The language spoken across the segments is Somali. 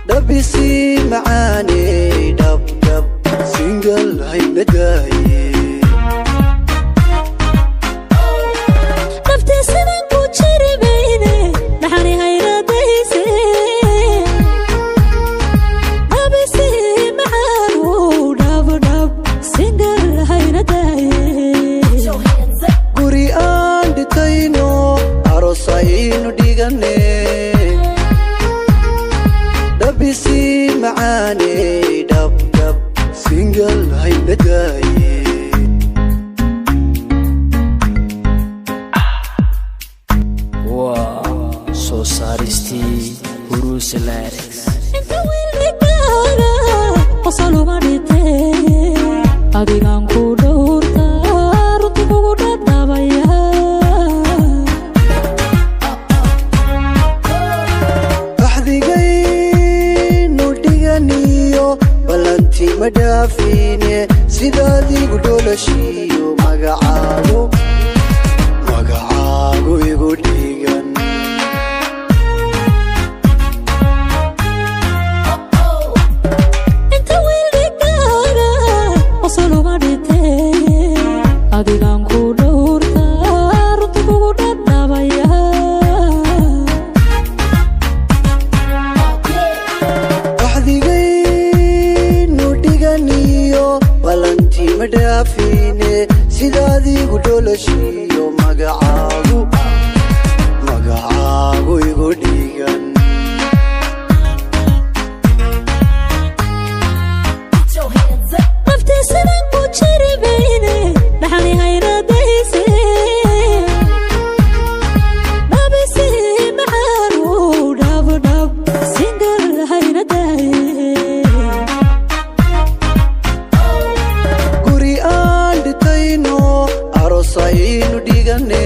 دبسي معاني دب دب سنجل هاي نداي نفتي سنن كوتشري بيني نحني هاي رديسي دبسي معانو دب دب سنجل هاي نداي قريان دتينو عروسين وديغني دبسي معاني دب دب سنجل هاي نداي واو سو سارستي هروس لاركس انت ويلي كاغا وصلوا ماريتي adigan ku dhowrta runti kugu dhadhabaya axdigaynu dhiganiyo ballanti madhaafine sidaadigu dholashiyo magacaagu igu dhigan inta wili kaaga wasalo madhitee adigan ku dhowrta runti kugu dhadhabaya axdigaynu dhiganiyo ballanti madhaafine sidaadigu dholashiyo magacaagu igu dhigan naftii sidan ku jiri bayne dhaxani hayradayse dhabisi macaanu dhab dhab singal hayradaye guri aan dhitayno aroosaynu dhigane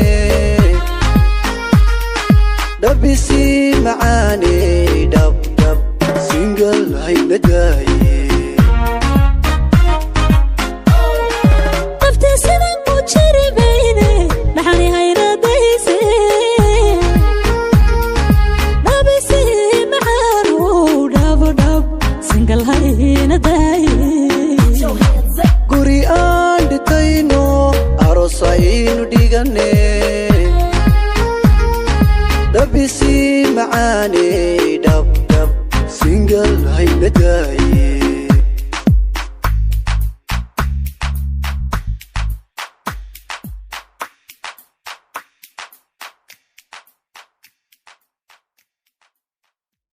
dhabisi macaane dhab dhab singal haynadaye naftii sidan ku jiri bayne dhaxani hayradayse dhabisi macaanu dhab dhab singal haynadaye guri aan dhitayno aroosaynu dhigane dhabisi macaane dhab dhab singal haynadaye